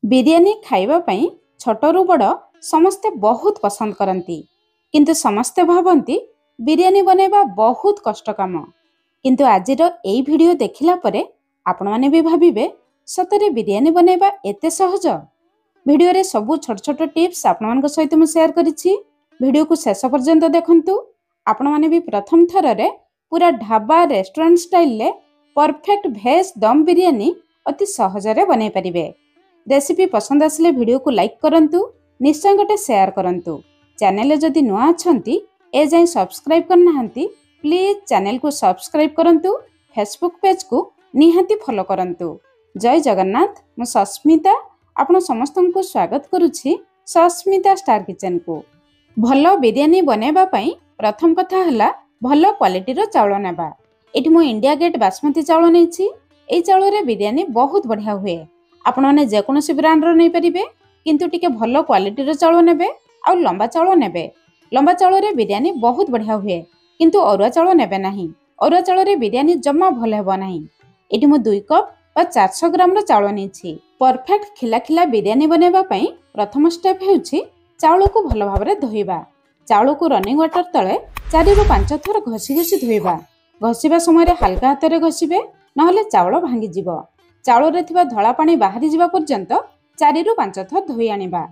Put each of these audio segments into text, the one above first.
बिरियानी खाइबा पई छोटरू बड़ समस्ते बहुत पसंद करती किंतु समस्ते भावती बिरियानी बनैबा बहुत कष्ट काम। किंतु आजिर एई वीडियो देखिला परे आपण माने भी भाबिबे सतरे बिरियानी बनैबा एते सहज। वीडियो रे सबु छोट छोट टिप्स आपण मानक सहित मु शेयर करिछि। वीडियो को शेष पर्यंत देखंतु। आपण माने भी प्रथम थर रे पूरा ढाबा रेस्टोरेंट स्टाइल ले परफेक्ट भेज दम बिरियानी अति सहज रे बनै परिबे। रेसिपी पसंद आसले वीडियो को लाइक करंतु, निश्चय गोटे शेयर करंतु। चैनल जदि नुआ अछंती ए जाय सब्सक्राइब करनाहंती प्लीज चैनल को सब्सक्राइब करंतु। फेसबुक पेज को निहाती फॉलो करंतु। जय जगन्नाथ। मु सस्मिता आपण समस्तन को स्वागत करूछि सस्मिता स्टार किचन को। भलो बिरियानी बनेबा पई प्रथम कथा हला भलो क्वालिटी रो चावल नेबा। एठी मु इंडिया गेट बासमती चावल नेछि। एई चावल रे बिरियानी बहुत बढ़िया हुए। आपण माने जे कोनोसी ब्रांड रो नै परिबे, किंतु टिके भलो क्वालिटी रो चावल नेबे आ लंबा चावल नेबे। लंबा चावल रे बिरियानी बहुत बढ़िया हुए, किंतु अरुआ चावल नेबे नाही। अरुआ चावल रे बिरियानी जम्मा भले हेबो नाही। एठी मु 2 कप बा 400 ग्राम रो चावल नेछि। परफेक्ट खिला खिला बिरियानी बनेबा पई प्रथम स्टेप हेउछि चावल को भलो भाबरे धोइबा। चावल को रनिंग वाटर तळे 4 ରୁ 5 थर घसी घसी धोइबा। घसीबा समय रे हल्का हाथ रे घसीबे, नहले चावल भांगी जिवो। चावल रे थिबा धळा पानी बाहरी जिबा पर्यंत 4 ରୁ 5 थर धोई आनिबा।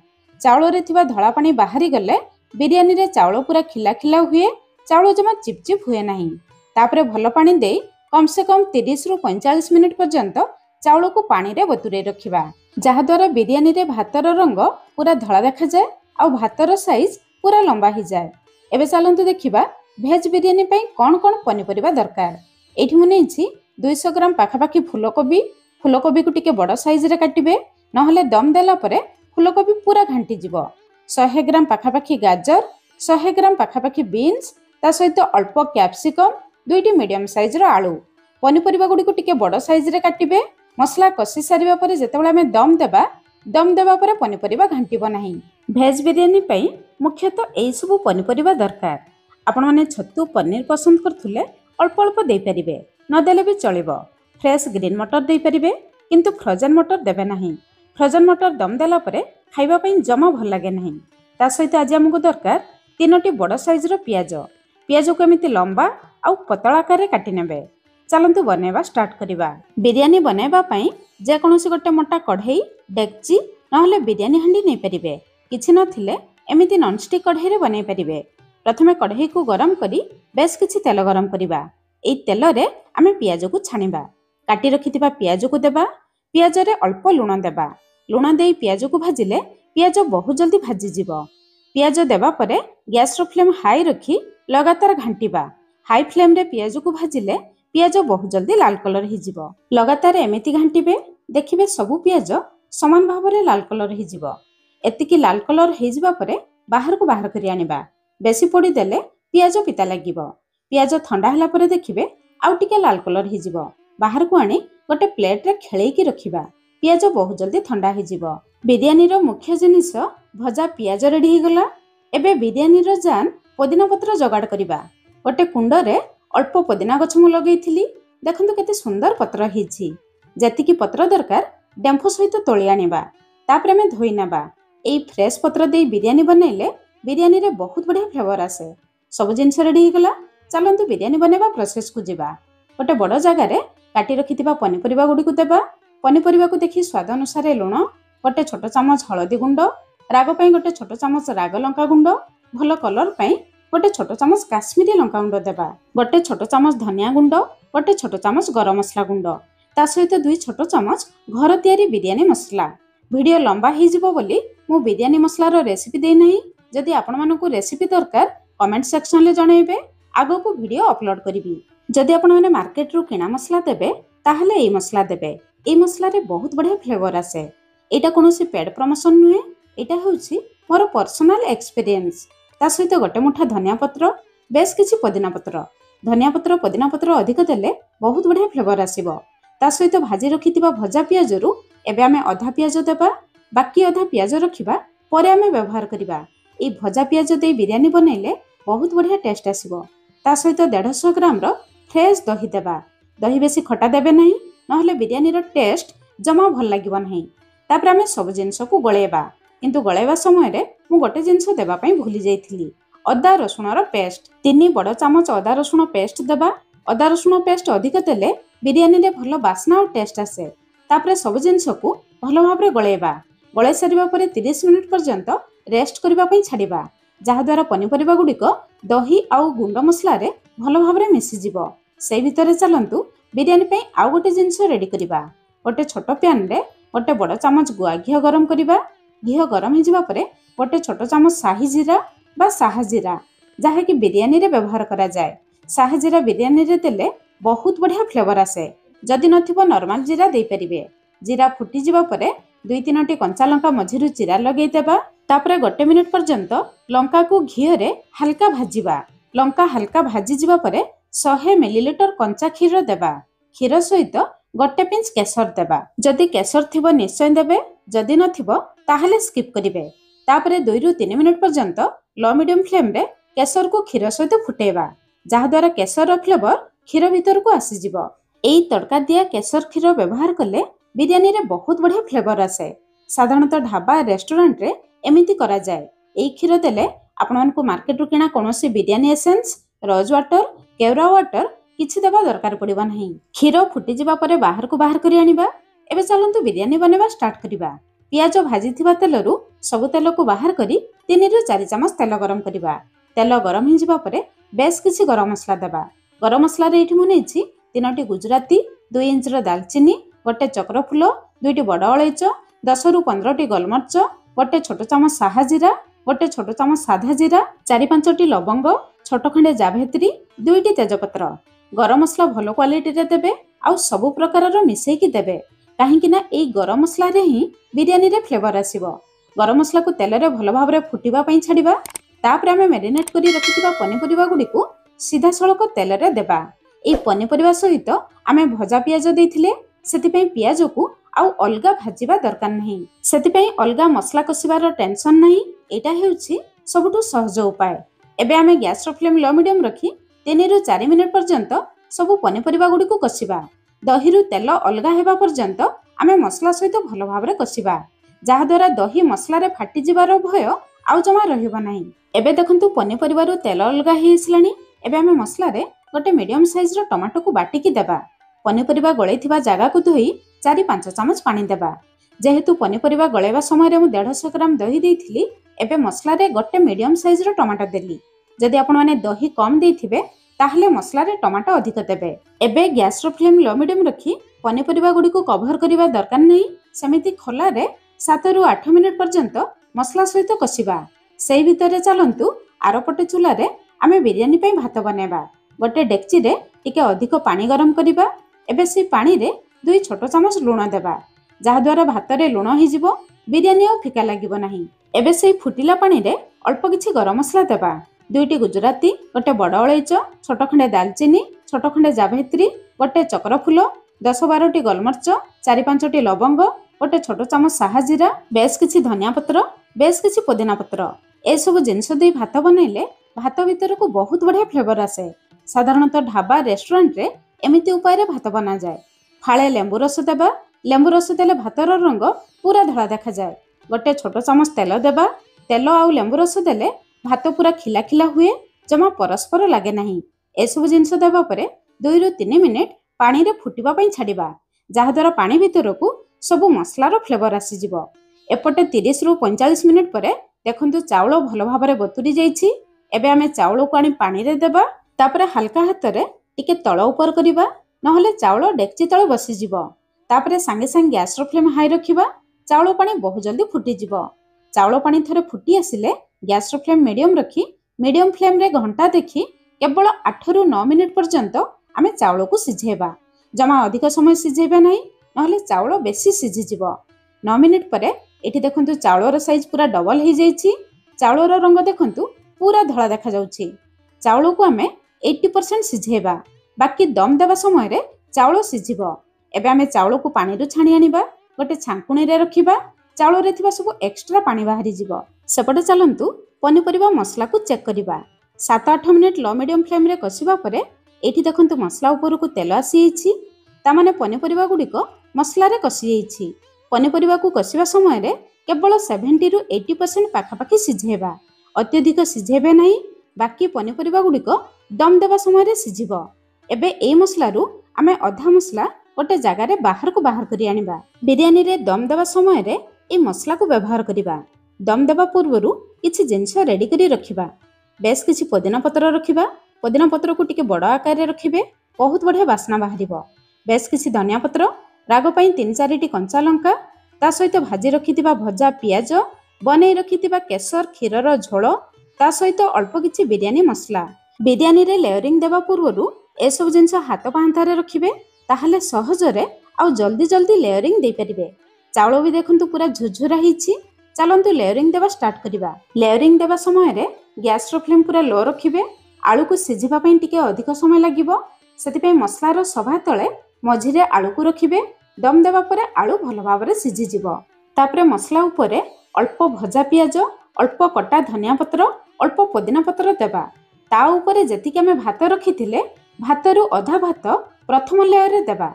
चावल रे थिबा धळा पानी बाहरी गले बिरियानी रे चावल पूरा खिला खिला हुए, चावल जमा चिपचिप हुए नाही। तापरे भलो पानी देई कम से कम 30 ରୁ 45 मिनिट पर्यंत चावल को पानी रे बतुरे रखिबा, जहा द्वारा बिरियानी रे भातर रंग पूरा धळा देखा जाय आ भातर साइज पूरा लंबा ही जाय। एबे चलंतु देखिबा भेज बिरियानी पई कोन कोन पनिपरिबा दरकार। एठी मु नेछि 200 ग्राम पाखापाखी फूलकोबी। फूलकोबी को टिके बड़ साइज रे काटिबे, नहले दम देला परे फूलकोबी पूरा घांटी जिवो। 100 ग्राम पाखापाखी गाजर, 100 ग्राम पाखापाखी बीन्स, ता सहित अल्प कैप्सिकम, 2टी मीडियम साइज रो आलू। पनिपरिबा गुडी को टिके बड़ साइज रे काटिबे। मसला कसी सारिबा परे जेतेबेला हमें दम देबा परे पनिपरिबा घांटीबो नाही। भेज बिरियानी पई मुख्यतः एई सब पनिपरिबा दरकार। आपण माने छत्तू पनीर पसंद करथुले अल्प अल्प देई परिबे, न देले भी चलिबो। फ्रेश ग्रीन मटर देई परिबे, किंतु फ्रोजन मटर देबे नाही। फ्रोजन मटर दम देला परे खाइबा पई जमा भल लागे नाही। ता सहित आज हमको दरकार 3टी बड़ साइज रो पियाज। पियाज को एमिति लंबा आ पतला आकार काटि नेबे। चलंतु बनेबा स्टार्ट करिबा। बिरियानी बनेबा पई जे कोनोसी गोटे मोटा कढ़ई, डेक्ची नहले बिरियानी हांडी नै परिबे। किछि नथिले एमिति नॉनस्टिक कढ़ई रे बनै परिबे। प्रथमे कढ़ई को गरम करी बेस किछि तेल गरम करिबा। एई तेल रे आमे पियाज को छानिबा। काटी रखिथिबा पियाज को देबा। पियाज रे अल्प लूण देबा। लूण देई पियाज को भाजिले पियाज बहुत जल्दी भाजी जिवो। पियाज देबा परे गैस रो फ्लेम हाई रखी लगातार घांटीबा। हाई फ्लेम रे पियाज को भाजिले पियाज बहुत जल्दी लाल कलर ही जिवो। लगातार एमिति घांटीबे, देखिबे सबु पियाज समान भाव रे लाल कलर ही जिवो। एतिकी लाल कलर हे जिबा परे बाहर को बाहर करी आनिबा। बेसी पोड़ी देले पियाज पिता लागिबो। पियाज ठंडा हला परे देखिबे आउ टिके लाल कलर ही जिवो। बाहर को आनी गोटे प्लेट रे खेळई की रखिबा। पियाज बहुत जल्दी ठंडा ही जिवो। बिरियानी रो मुख्य जिनिस भजा पियाज रेडी ही गला। एबे बिरियानी रो जान पुदीना पत्र जगाड़ करिबा। गोटे कुंड रे अल्प पुदीना गछ मु लगेइथिली। देखंतु केते सुंदर पत्र हिछि। जतिकी पत्र दरकार डेम्फो सहित तोଳି आनिबा। तापरे में धोई नेबा। एई फ्रेश पत्र देई बिरियानी बनेले बिरियानी रे बहुत बढ़िया फ्लेवर आसे। सब जिनिस रेडी ही गला। चलंतु बिरियानी बनेबा प्रोसेस को जिबा। गोटे बड़ जगह रे काटी रखिथिबा पनिपरिबा गुडी को देबा। पनिपरिबा को देखि स्वाद अनुसार लूण, गोटे छोट चामच हळदी गुंड, राग पई गोटे छोट चामच राग लंका गुंड, भलो कलर पई गोटे छोट चामच काश्मीरी लंका गुंड देबा। गोटे छोट चामच धनिया गुंड, गोटे छोट चामच गरम मसला गुंड, ता सहित 2 छोट चामच घर तयारी बिरियानी मसला। वीडियो लंबा ही जिवो बोली मु बिरियानी मसला रो रेसिपी देई नाही। जदि आपण मानकु रेसिपी दरकार कमेंट सेक्शन ले जणाइबे, आगो को वीडियो अपलोड करिबी। जदि आपण माने मार्केट रो किना मसला देबे ताहले एई मसला देबे। एई मसला रे बहुत बढ़िया फ्लेवर आसे। एटा कोनोसी पेड प्रमोशन नुहे, एटा होउछि मोर पर्सनल एक्सपीरियंस। ता सहित गोटे मुठा धनिया पत्र, बेस किछि पुदीना पत्र। धनिया पत्र पुदीना पत्र अधिक देले बहुत बढ़िया फ्लेवर आसीबो। ता सहित भाजी रखिथिबा भजा पियाज रु एबे आमे आधा पियाज देबा। बाकी आधा पियाज रखिबा परे आमे व्यवहार करिबा। ए भजा पियाज दे बिरियानी बनैले बहुत बढ़िया टेस्ट आसीबो। ता सहित 150 ग्राम रो फ्रेश दही देबा। दही बेसी खटा देबे नहीं, नहले बिरियानी रो टेस्ट जमा भल लागिबो नहीं। तापर आमे सब जिनस को गळेबा किंतु गळेबा समय रे मु गोटे जिनस देबा पई भूली जाइथिली अदा रसुणर पेस्ट 3 बड़ चामच अदा रसुण पेस्ट देबा अदा रसुण पेस्ट अधिक देले बिरयानी रे भलो बास्ना और टेस्ट आसे तापर सब जिनस को भलो भाबरे गळेबा गळे सारिबा परे 30 मिनिट पर्यंत रेस्ट करबा पई छाडिबा जहा द्वारा पनिपरिबा गुडिक दही आउ गुंड मसला रे भलो भाबरे मिसि जिवो से भितरे चलंतु बिरयानी पई आउ गोटे जिनस रेडी करिबा गोटे छोट पैन रे गोटे बड़ चामच गुआ घी गरम करिबा घी गरम हो जिबा परे गोटे छोट चामच शाही जीरा बा साहा जीरा जहा कि बिरयानी रे व्यवहार करा जाय साहा जीरा बिरयानी रे देले बहुत बढ़िया फ्लेवर आसे जदि नथिबो नॉर्मल जीरा देई परिबे जीरा फुटी जिबा परे 2-3टी कंचा लंका मझिरु चिरा लगेई देबा तापरे गोटे मिनिट पर्यंत लंका को घी रे हल्का भाजिबा लंका हल्का भाजी जिबा परे 100 मिलीलीटर कंचा क्षीर देबा क्षीर सहित गोटे पिंच केसर देबा जदि केसर थिबो निश्चय देबे जदि नथिबो ताहले स्किप करिवे तापरे 2-3 मिनिट पर्यंत लो मीडियम फ्लेम रे केसर को क्षीर सहित फुटेबा जहा द्वारा केसर फ्लेवर क्षीर भीतर को आसी जिवो एई तड़का दिया केसर क्षीर व्यवहार कले बिरयानी रे बहुत बढ़िया फ्लेवर आसे साधारणतः ढाबा रेस्टोरेंट रे एमिति करा जाय एई क्षीर देले आपण मानकु मार्केट रु किना कोनोसी बिरयानी एसेंस रोज वाटर केवरा वाटर किछि देबा दरकार पड़िबा नहीं क्षीर फुटी जिबा परे बाहर को बाहर करी आनिबा एबे चलंतु बिरयानी बनेबा स्टार्ट करिबा पियाज भाजी थिबा तेलरु सब तेल को बाहर करी 3-4 चामच तेल गरम करिबा तेल गरम हो जिबा परे बेस किछि गरम मसला देबा गरम मसला रे एठी मुनेछि 3टी गुजराती 2 इंच रो दालचीनी गोटे चक्र फूल 2टी बड़ अलैच 10-15टी गोलमर्च गोटे छोट चामच साहा जीरा गोटे छोट चामच साधा जीरा 4-5टी लवंग छोट खंडे जाभेत्री 2टी तेजपत्र गरम मसला भलो क्वालिटी रे देबे आउ सब प्रकार रो मिसेकी देबे काहेकि ना एई गरम मसला रे ही बिरयानी रे फ्लेवर आसीबो गरम मसला को तेल रे भलो भाबरे फुटिबा पई छाडिबा तापर आमे मैरिनेट करी रखिथिबा पनिपरिबा गुडी को सीधा सळक तेल रे देबा एई पनिपरिबा सहित आमे भजा पियाज देथिले सेति पई पियाज को आउ अलगा भाजिबा दरकार नहीं सेति पई अलगा मसला कसिबार टेंशन नहीं एटा हेउछि सबटु सहज उपाय एबे आमे गैस रो फ्लेम लो मीडियम रखी 3-4 मिनिट पर्यंत सब पनिपरिबा गुडी को कसिबा दही तेल अलगा हेबा पर्यंत आमे मसला सहित भलो भाबरे कसिबा जहा द्वारा दही मसला रे फाटी जिबार भय आउ जमा रहिबा नाही एबे देखंतु पनिपरिबा रो तेल अलगा हे इसलानी एबे आमे मसला रे गोटे मीडियम साइज रो टमाटो को बाटी की देबा पनिपरिबा गळैथिबा जागा को धोई 4-5 चामच पानी देबा जेहेतु पनिपरिबा गळैबा समय रे मु 150 ग्राम दही देइथिली एबे मसला रे गोटे मीडियम साइज रो टमाटो देली जदि आपण माने दही कम देइथिबे ताहले मसला रे टमाटो अधिक देबे एबे गैस रो फ्लेम लो मीडियम रखी पनिपरिबा गुडी को कवर करिबा दरकार नहीं सेमिति खोला रे 7-8 मिनिट पर्यंत मसला सहित कसिबा सेई भितरे चलंतु आरपटे चूल्हा रे आमे बिरयानी पई भात बनेबा गोटे डेक्ची रे टिके अधिक पानी गरम करिबा एबे से पानी रे 2 छोट चामच लूण देबा जहा द्वारा भात रे लूण हि जिवो बिरयानी आ फिका लागिबो नाही एबे से फुटिला पानी रे अल्प किछि गरम मसला देबा 2टी गुजराती गोटे बड़ अलैच छोट खंडे दालचीनी छोट खंडे जाभेत्री गोटे चक्र फूल 10-12टी गोलमर्च 4-5टी लवंग गोटे छोट चामच साहा जीरा बेस किछि धनिया पत्र बेस किछि पुदीना पत्र ए सब जिनस दे भात बनैले भात भीतर को बहुत बढ़िया फ्लेवर आसे साधारणतः ढाबा रेस्टोरेंट रे एमिति उपाय रे भात बना जाए फाळे लेंबू रस देबा लेंबू रस देले भातर रंग पूरा धला देखा जाए गोटे छोट चामच तेल देबा तेल आउ लेंबू रस देले भात पूरा खिला खिला हुए जमा परस्पर लागे नाही ए सब जिनस देबा परे 2-3 मिनिट पानी रे फुटिबा पई छाडिबा जहा द्वारा पानी भीतर को सब मसला रो फ्लेवर आसी जिवो एपटे 30-45 मिनिट परे देखंतु चाउल भलो भाबरे बतुरी जाईछि एबे आमे चाउल को आनी पानी रे देबा तापरे हल्का हाथ रे टिके तळ ऊपर करिबा नहले चाउल डेक्ची तळे बसी जिवो तापरे संगे संगे गैस रो फ्लेम हाई रखिबा चाउल पानी बहुत जल्दी फुटी जिवो चाउल पानी थरे फुटी आसिले गैस रो फ्लेम मीडियम रखी मीडियम फ्लेम रे घंटा देखी केवल 8-9 मिनिट पर्यंत आमे चाउल को सिझेबा जमा अधिक समय सिझेबा नाही नहले चाउल बेसी सिझि जिवो 9 मिनिट परे एठी देखंतु चाउलर साइज पूरा डबल हो जाइछि चाउलर रंग देखंतु पूरा धला देखा जाउछि चाउल को आमे 80% सिझेबा बाकी दम देबा समय रे चाउल सिझिबो एबे आमे चाउल को पानी रु छाणी आनिबा गोटे छांकुणी रे रखिबा चाउल रे थिबा सब एक्स्ट्रा पानी बाहरी जिवो सेपटे चलंतु पनिपरिबा मसला को चेक करिबा 7-8 मिनिट लो मीडियम फ्लेम रे कसिबा परे एठी देखंतु मसला ऊपर को तेल आसी जाइछि ता माने पनिपरिबा गुडी को मसला रे कसी जाइछि पनीपरिबा को कषिबा समय रे केवल 70 रु 80% पाखापाखि सिझेबा, अत्यधिक सिझेबे नहीं। बाकी पनीपरिबा गुड़िक दम देवा समय रे सिझिबो। एबे एई मसला रु आमे अधा मसला गोटे जगार बाहर को बाहर करी आनिबा। बिरयानी रे दम देवा समय रे ए मसला को व्यवहार करिबा। दम देवा पूर्वरु किछि जिंस रेडी करी रखिबा। बेस किछि पुदीना पत्र रखिबा। पुदीना पत्र को टिके बड़ आकार रे रखिबे, बहुत बढ़िया बास्ना बाहरिबो। बेस किछि धनिया पत्र, राग पई 3-4 कंचा लंका, ता सहित भाजी रखिथिबा भजा पियाज, बनै रखिथिबा केसर क्षीरर झोल, ता सहित अल्प किछि बिरयानी मसला। बिरयानी रे लेयरिंग देवा पूर्वरु ए सब जिंस हाथ पांतारे रखिबे, ताहले सहजरे आउ जल्दी जल्दी लेयरिंग दे परिबे। चाउल भी देखंतु पूरा झुरझुरा हिची। चलंतु लेयरिंग देवा स्टार्ट करिबा। लेयरिंग देवा समय रे गैस रो फ्लेम पूरा लो रखिबे। आलू को सिझिबा पई टिके अधिक समय लागिबो, सेति पई मसला रो सभा तळे मझिरे आलू को रखिबे। दम देवा परे आलू भल भाबरे सिझि जिवो। तापरे मसला उपरे अल्प भजा पियाज, अल्प कटा धनिया पत्र, अल्प पुदीना पत्र देबा। ता उपरे जेतिके आमे भात रखिथिले भातरु अधा भात प्रथम लेयर रे देबा।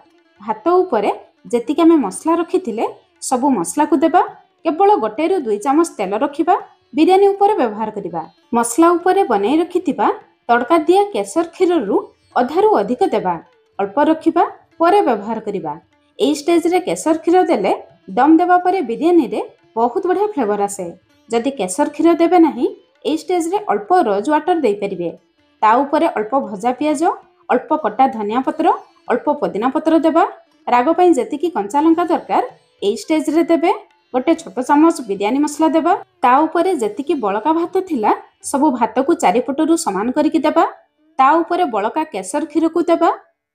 भात उपरे जेतिके आमे मसला रखिथिले सबु मसला को देबा। केवल 1 रु 2 चामच तेल रखिबा। बिरयानी उपरे व्यवहार करिबा। मसला उपरे बनै रखिथिबा तड़का दिया केसर क्षीर रु अधारु अधिक देबा। अल्प रखिबा, परे व्यवहार करिबा। एई स्टेज रे केसर क्षीर देले दम देबा परे बिरयानी रे बहुत बढ़िया फ्लेवर आसे। जदि केसर क्षीर देबे नहीं, एई स्टेज रे अल्प रोज वाटर देई परिबे। ता उपरे अल्प भजा पियाज, अल्प कटा धनिया पत्र, अल्प पुदीना पत्र देबा। राग पई जेतिकी कंचा लंका दरकार एई स्टेज रे देबे। गोटे छोट चामच बिरयानी मसला देबा। ता उपरे जेतिकी बळका भात थिला सबु भात को चारिपटरु समान करिकि देबा। ता उपरे बळका केसर क्षीर को देबा।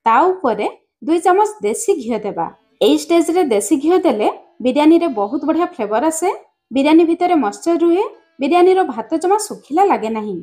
ता उपरे 2 चामच देसी घी देबा। एई स्टेज रे देसी घी देले बिरयानी रे बहुत बढ़िया फ्लेवर आसे। बिरयानी भितरे मॉइस्चर रुहे। बिरयानी रो भात जमा सुखिला लागे नहीं।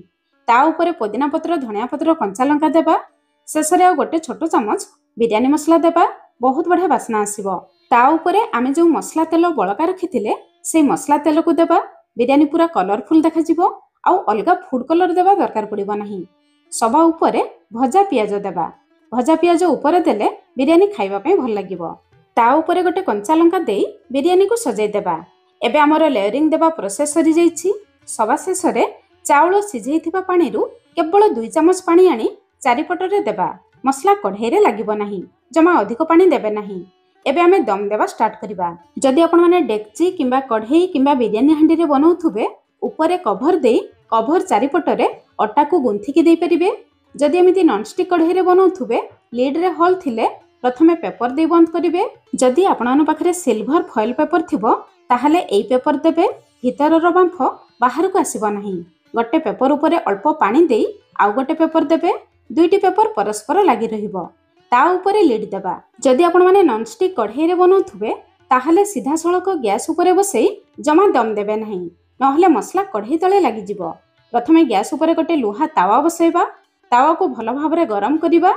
ता उपरे पुदीना पत्र, धनिया पत्र, कंचा लंका देबा। शेषरे आ गोटे छोट चामच बिरयानी मसला देबा। बहुत बढ़िया बास्ना आसीबो। ता उपरे आमे जो मसला तेल बळका रखिथिले से मसला तेल को देबा। बिरयानी पूरा कलरफुल देखा जिवो। आउ अलगा फूड कलर देबा दरकार पड़िबो नहीं। सबा उपरे भजा पियाज देबा। भजा पियाज उपरे देले बिरयानी खाइबा पई भल लागिबो। ता उपरे गोटे कंचा लंका देई बिरयानी को सजाई देबा। एबे हमर लेयरिंग देबा प्रोसेस सरी जाईछि। सबा शेषरे चाउल सिझेइथिबा पानी रु केवल 2 चामच पानी आनी चारिपटरे देबा। मसला कढ़ाई रे लागिबो नहीं। जमा अधिक पानी देबे नहीं। एबे आमे दम देबा स्टार्ट करिबा। जदि आपण माने डेक्ची किंबा कढ़ाई किंबा बिरयानी हांडी रे बनौथुबे, उपरे कभर देई कभर चारिपटरे अटा को गुंथि के देई परिबे। जदि एमिति नॉनस्टिक कढ़ाई रे बनौथुबे, लीड रे होल थिले प्रथमे पेपर दे बंद करिबे। जदि आपण पाखरे सिल्वर फॉइल पेपर थिबो ताहले एई पेपर देबे। भितरर बांफ बाहर को आसीबो नहीं। गोटे पेपर उपरे अल्प पानी देई आउ गोटे पेपर देबे। दुईटी पेपर परस्पर लागि रहिबो। ता उपरे लीड देबा। जदि आपण माने नॉनस्टिक कढ़ाई रे बनौथुबे ताहले सीधा सळक गैस उपरे बसई जमा दम देबे नहीं, नहले मसला कढ़ाई तळे लागि जिवो। प्रथमे गैस उपरे गोटे लुहा तावा बसैबा। तावा को भल भाबरे गरम करिबा।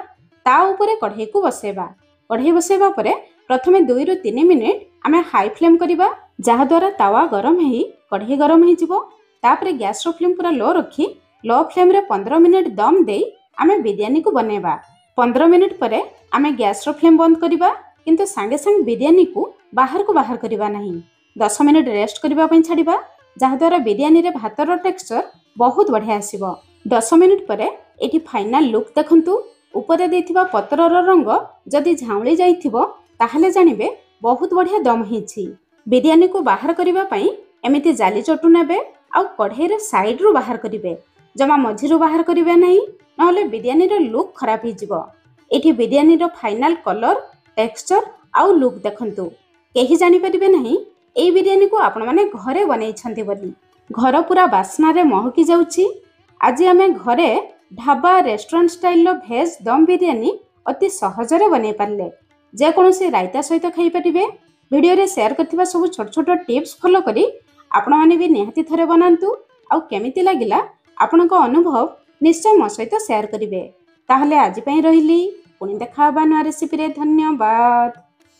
ता उपरे कढ़ाई को बसैबा। कढ़ाई बसैबा परे प्रथमे 2 रु 3 मिनिट आमे हाई फ्लेम करिबा, जहा द्वारा तावा गरम हेई कढ़ाई गरम हेई जिवो। तापरे गैस रो फ्लेम पूरा लो रखी लो फ्लेम रे 15 मिनिट दम देई आमे बिरयानी को बनेबा। 15 मिनिट परे आमे गैस रो फ्लेम बंद करिबा, किंतु सांगे सांग बिरयानी को बाहर करिबा नहीं। 10 मिनिट रेस्ट करिबा पई छाडिबा, जहा द्वारा बिरयानी रे भातर टेक्सचर बहुत बढ़िया आसीबो। 10 मिनिट परे एठी फाइनल लुक देखंतु। उपरे देथिबा पत्रर रंग जदि झाउली जाइथिबो ताहले जानिबे बहुत बढ़िया दम हेछि। बिरयानी को बाहर करिबा पई एमिति जाली चटु नेबे आ कढ़ाई रे साइड रु बाहर करिबे। जमा मझिरु बाहर करिबे नहीं, नहले बिरयानी रो लुक खराब हो जिवो। एठी बिरयानी रो फाइनल कलर, टेक्सचर आउ लुक देखंतु। केही जानि परिबे नहीं एई बिरयानी को आपण माने घरे बनै छथि बोली। घर पूरा बास्ना रे महकी जाउछि। आज आमे घरे ढाबा रेस्टोरेंट स्टाइल रो भेज दम बिरयानी अति सहजरे बनै पारले। जे कोनोसी रायता सहित खाई परिबे। वीडियो रे शेयर करथिबा सब छोट छोट टिप्स फॉलो करी आपण माने भी निहाती थरे बनांतु। आउ केमिति लागिला आपणको अनुभव निश्चय मो सहित शेयर करिवे। ताहले आज पई रहिली, पुणी देखा बा नया रेसिपी रे। धन्यवाद।